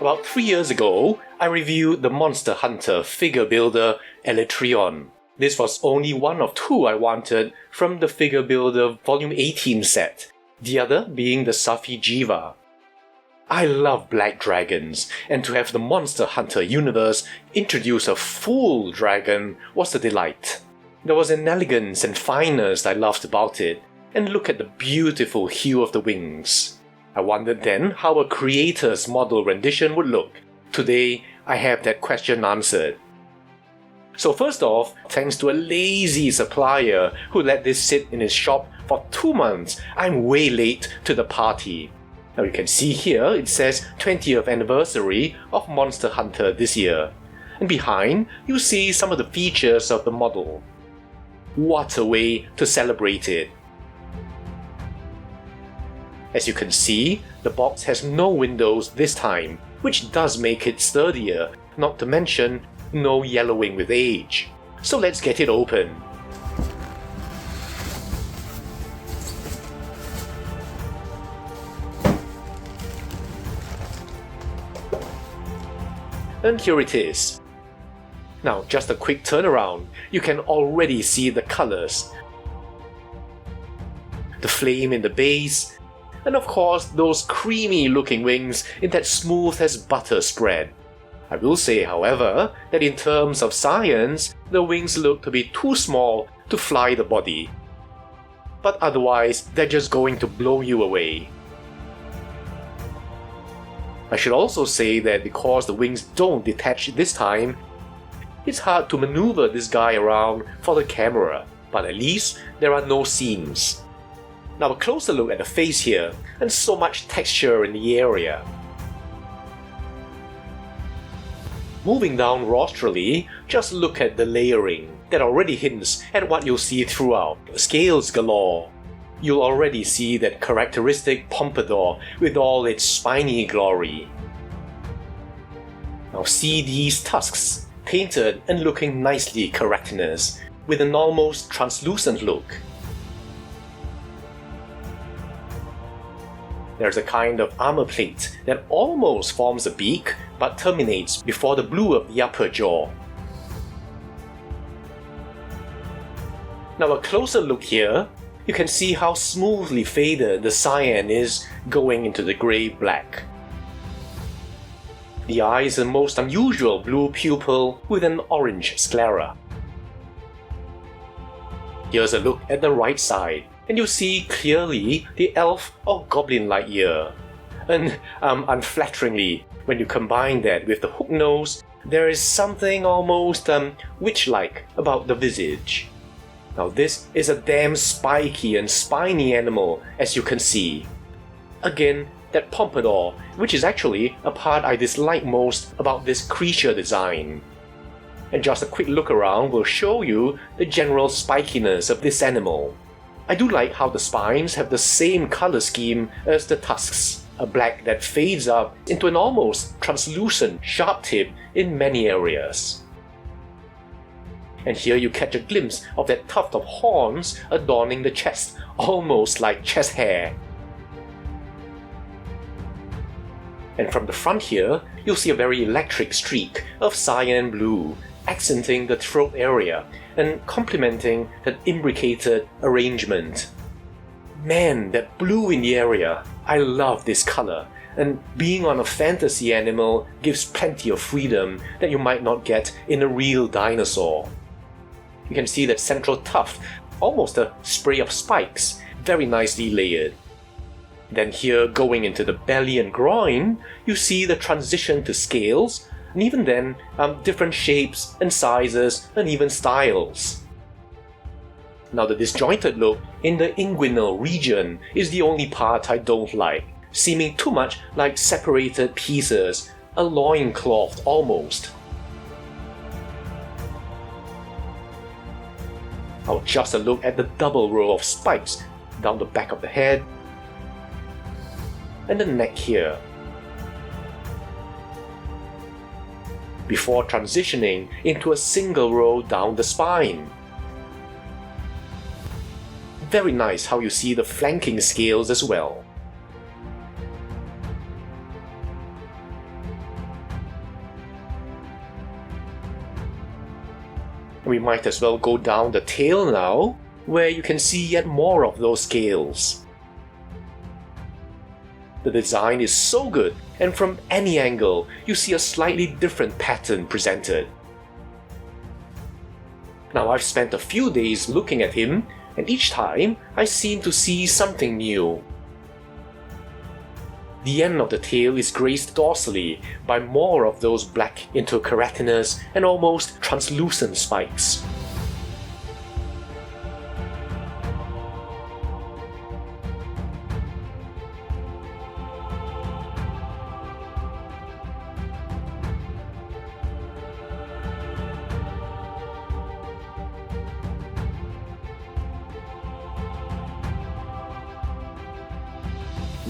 About 3 years ago, I reviewed the Monster Hunter Figure Builder Alatreon. This was only one of two I wanted from the Figure Builder Volume 18 set, the other being the Safi'jiiva. I love black dragons, and to have the Monster Hunter universe introduce a full dragon was a delight. There was an elegance and fineness I loved about it, and look at the beautiful hue of the wings. I wondered then how a Creators Model rendition would look. Today, I have that question answered. So first off, thanks to a lazy supplier who let this sit in his shop for 2 months, I'm way late to the party. Now you can see here it says 20th anniversary of Monster Hunter this year. And behind, you see some of the features of the model. What a way to celebrate it! As you can see, the box has no windows this time, which does make it sturdier, not to mention no yellowing with age. So let's get it open. And here it is. Now just a quick turnaround, you can already see the colors. The flame in the base, and of course those creamy looking wings in that smooth as butter spread. I will say, however, that in terms of science, the wings look to be too small to fly the body. But otherwise, they're just going to blow you away. I should also say that because the wings don't detach this time, it's hard to maneuver this guy around for the camera, but at least there are no seams. Now a closer look at the face here, and so much texture in the area. Moving down rostrally, just look at the layering. That already hints at what you'll see throughout. Scales galore. You'll already see that characteristic pompadour with all its spiny glory. Now see these tusks, painted and looking nicely keratinous, with an almost translucent look. There's a kind of armor plate that almost forms a beak but terminates before the blue of the upper jaw. Now a closer look here, you can see how smoothly faded the cyan is going into the grey-black. The eye is a most unusual blue pupil with an orange sclera. Here's a look at the right side, and you see clearly the elf or goblin-like ear. And unflatteringly, when you combine that with the hook nose, there is something almost witch-like about the visage. Now this is a damn spiky and spiny animal, as you can see. Again, that pompadour, which is actually a part I dislike most about this creature design. And just a quick look around will show you the general spikiness of this animal. I do like how the spines have the same color scheme as the tusks, a black that fades up into an almost translucent sharp tip in many areas. And here you catch a glimpse of that tuft of horns adorning the chest, almost like chest hair. And from the front here, you'll see a very electric streak of cyan blue, accenting the throat area and complementing that imbricated arrangement. Man, that blue in the area, I love this color, and being on a fantasy animal gives plenty of freedom that you might not get in a real dinosaur. You can see that central tuft, almost a spray of spikes, very nicely layered. Then here, going into the belly and groin, you see the transition to scales, and even then, different shapes and sizes and even styles. Now the disjointed look in the inguinal region is the only part I don't like, seeming too much like separated pieces, a loincloth almost. Now just a look at the double row of spikes down the back of the head, and the neck here, before transitioning into a single row down the spine. Very nice how you see the flanking scales as well. We might as well go down the tail now, where you can see yet more of those scales. The design is so good, and from any angle, you see a slightly different pattern presented. Now I've spent a few days looking at him, and each time I seem to see something new. The end of the tail is graced dorsally by more of those black interkeratinous and almost translucent spikes.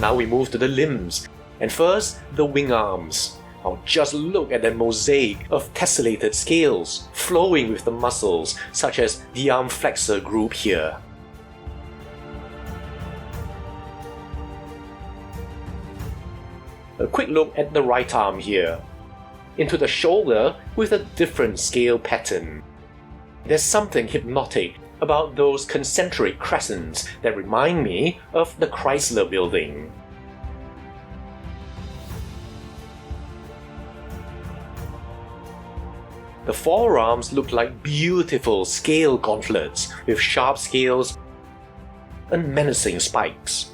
Now we move to the limbs, and first the wing arms. Now just look at that mosaic of tessellated scales flowing with the muscles, such as the arm flexor group here. A quick look at the right arm here, into the shoulder with a different scale pattern. There's something hypnotic about those concentric crescents that remind me of the Chrysler Building. The forearms look like beautiful scale gauntlets with sharp scales and menacing spikes.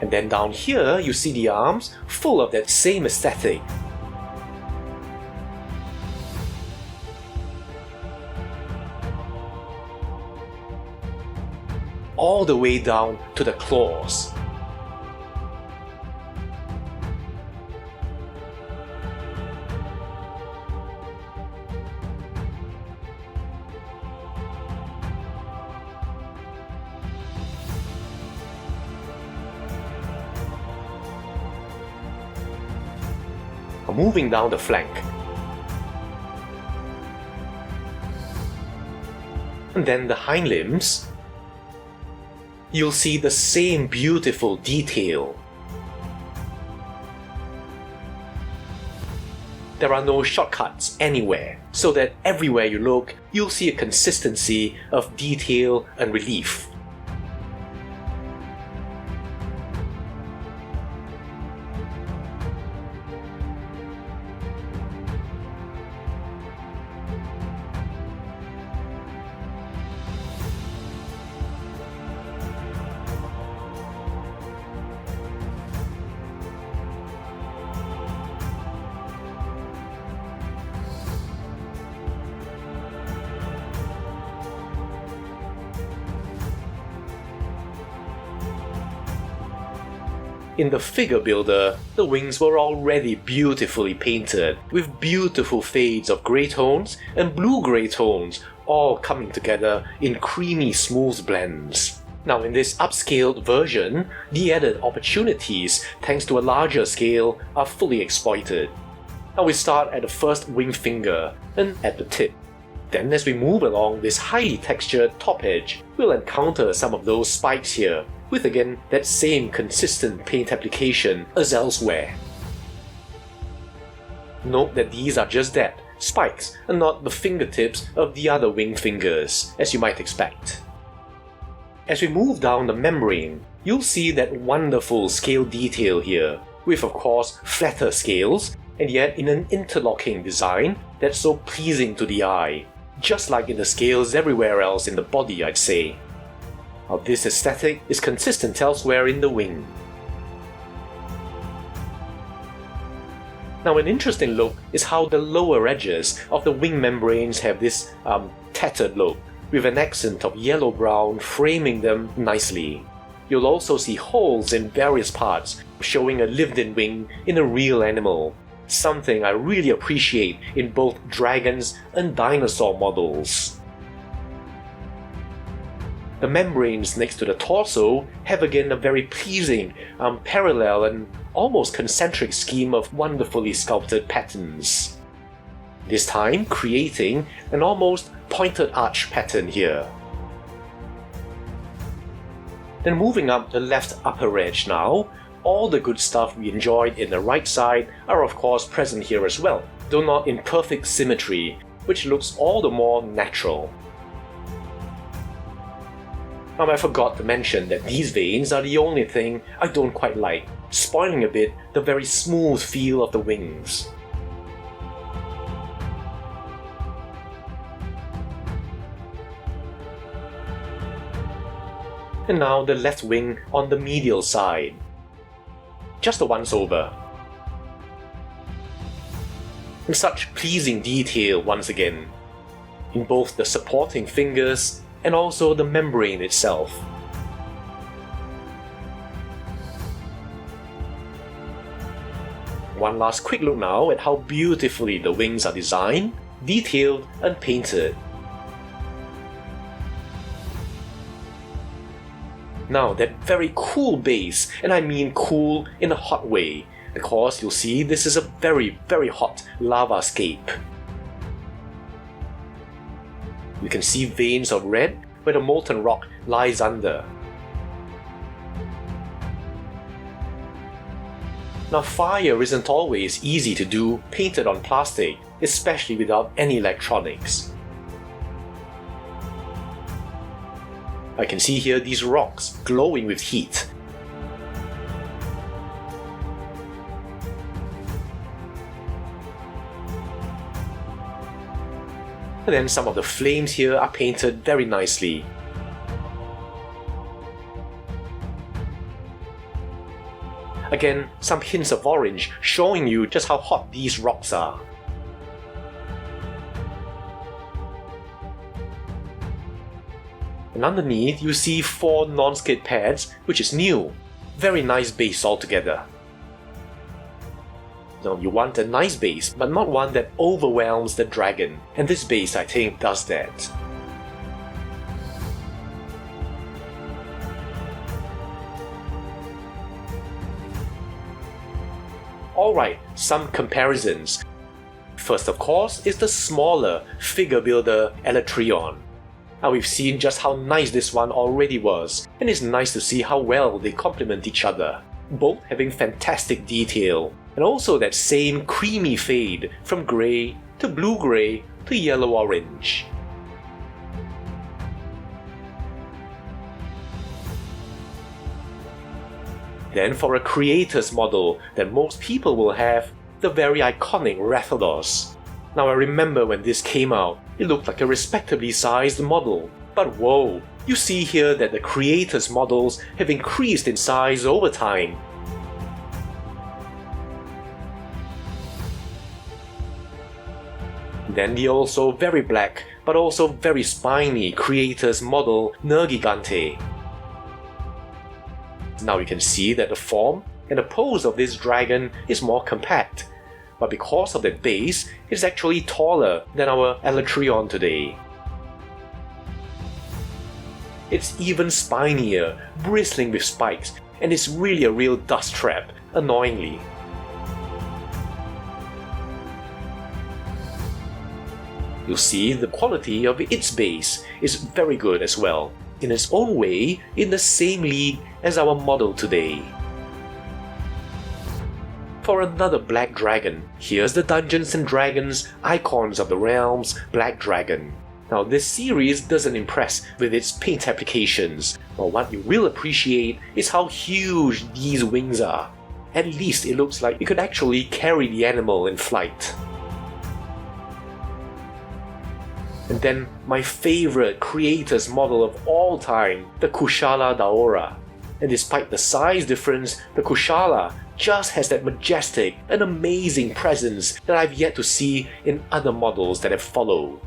And then down here you see the arms full of that same aesthetic. All the way down to the claws. Moving down the flank. And then the hind limbs. You'll see the same beautiful detail. There are no shortcuts anywhere, so that everywhere you look, you'll see a consistency of detail and relief. In the Figure Builder, the wings were already beautifully painted, with beautiful fades of grey tones and blue-grey tones all coming together in creamy smooth blends. Now in this upscaled version, the added opportunities thanks to a larger scale are fully exploited. Now we start at the first wing finger and at the tip. Then as we move along this highly textured top edge, we'll encounter some of those spikes here, with again that same consistent paint application as elsewhere. Note that these are just that, spikes, and not the fingertips of the other wing fingers, as you might expect. As we move down the membrane, you'll see that wonderful scale detail here, with of course flatter scales, and yet in an interlocking design that's so pleasing to the eye, just like in the scales everywhere else in the body, I'd say. Now this aesthetic is consistent elsewhere in the wing. Now an interesting look is how the lower edges of the wing membranes have this tattered look, with an accent of yellow-brown framing them nicely. You'll also see holes in various parts, showing a lived-in wing in a real animal, something I really appreciate in both dragons and dinosaur models. The membranes next to the torso have again a very pleasing, parallel and almost concentric scheme of wonderfully sculpted patterns. This time creating an almost pointed arch pattern here. Then moving up the left upper edge now, all the good stuff we enjoyed in the right side are of course present here as well, though not in perfect symmetry, which looks all the more natural. I forgot to mention that these veins are the only thing I don't quite like, spoiling a bit the very smooth feel of the wings. And now the left wing on the medial side. Just a once over. And such pleasing detail once again, in both the supporting fingers and also the membrane itself. One last quick look now at how beautifully the wings are designed, detailed and painted. Now that very cool base, and I mean cool in a hot way, because you'll see this is a very hot lava scape. You can see veins of red where the molten rock lies under. Now fire isn't always easy to do painted on plastic, especially without any electronics. I can see here these rocks glowing with heat. And then some of the flames here are painted very nicely. Again, some hints of orange showing you just how hot these rocks are. And underneath you see 4 non-skid pads, which is new. Very nice base altogether. Now you want a nice base, but not one that overwhelms the dragon, and this base I think does that. Alright, some comparisons. First of course is the smaller Figure Builder Alatreon. Now we've seen just how nice this one already was, and it's nice to see how well they complement each other, both having fantastic detail, and also that same creamy fade from grey to blue-grey to yellow-orange. Then for a Creators model that most people will have, the very iconic Rathalos. Now I remember when this came out, it looked like a respectably sized model, but whoa, you see here that the Creators models have increased in size over time. Then the also very black, but also very spiny Creators model Nergigante. Now you can see that the form and the pose of this dragon is more compact, but because of that base, it's actually taller than our Alatreon today. It's even spinier, bristling with spikes, and it's really a real dust trap, annoyingly. You'll see the quality of its base is very good as well, in its own way, in the same league as our model today. For another Black Dragon, here's the Dungeons & Dragons Icons of the Realms Black Dragon. Now this series doesn't impress with its paint applications, but what you will appreciate is how huge these wings are. At least it looks like it could actually carry the animal in flight. And then my favorite Creators model of all time, the Kushala Daora. And despite the size difference, the Kushala just has that majestic and amazing presence that I've yet to see in other models that have followed.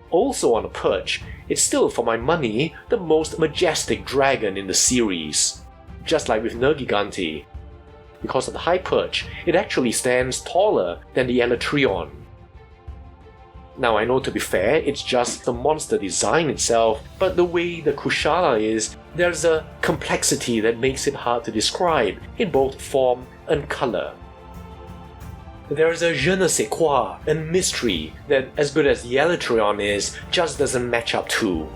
Also on a perch, it's still for my money the most majestic dragon in the series. Just like with Nergigante. Because of the high perch, it actually stands taller than the Alatreon. Now I know, to be fair, it's just the monster design itself, but the way the Kushala is, there's a complexity that makes it hard to describe in both form and color. There's a je ne sais quoi and mystery that, as good as the Alatreon is, just doesn't match up to.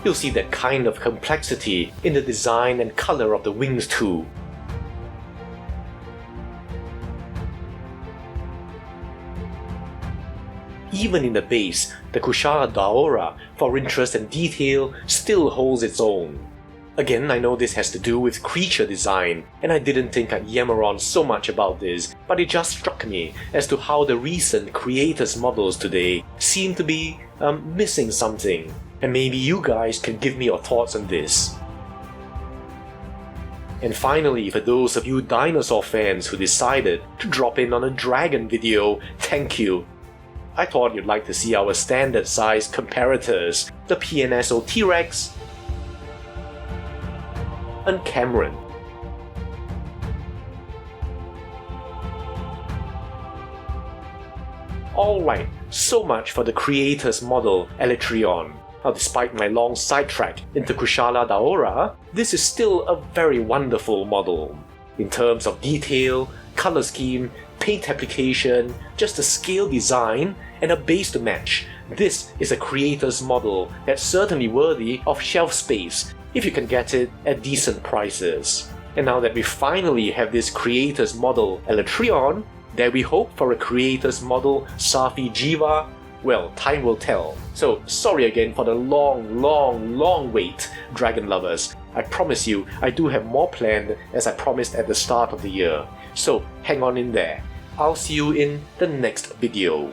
You'll see that kind of complexity in the design and color of the wings too. even in the base, the Kushala Daora, for interest and detail, still holds its own. Again, I know this has to do with creature design, and I didn't think I'd yammer on so much about this, but it just struck me as to how the recent Creators models today seem to be missing something, and maybe you guys can give me your thoughts on this. And finally, for those of you dinosaur fans who decided to drop in on a dragon video, thank you. I thought you'd like to see our standard size comparators, the PNSO T-Rex and Cameron. Alright, so much for the Creators Model Alatreon. Now, despite my long sidetrack into Kushala Daora, this is still a very wonderful model. In terms of detail, color scheme, paint application, just a scale design, and a base to match, this is a Creators model that's certainly worthy of shelf space if you can get it at decent prices. And now that we finally have this Creators Model Alatreon, dare we hope for a Creators Model Safi'jiiva? Well, time will tell. So sorry again for the long wait, dragon lovers. I promise you, I do have more planned as I promised at the start of the year. So hang on in there. I'll see you in the next video.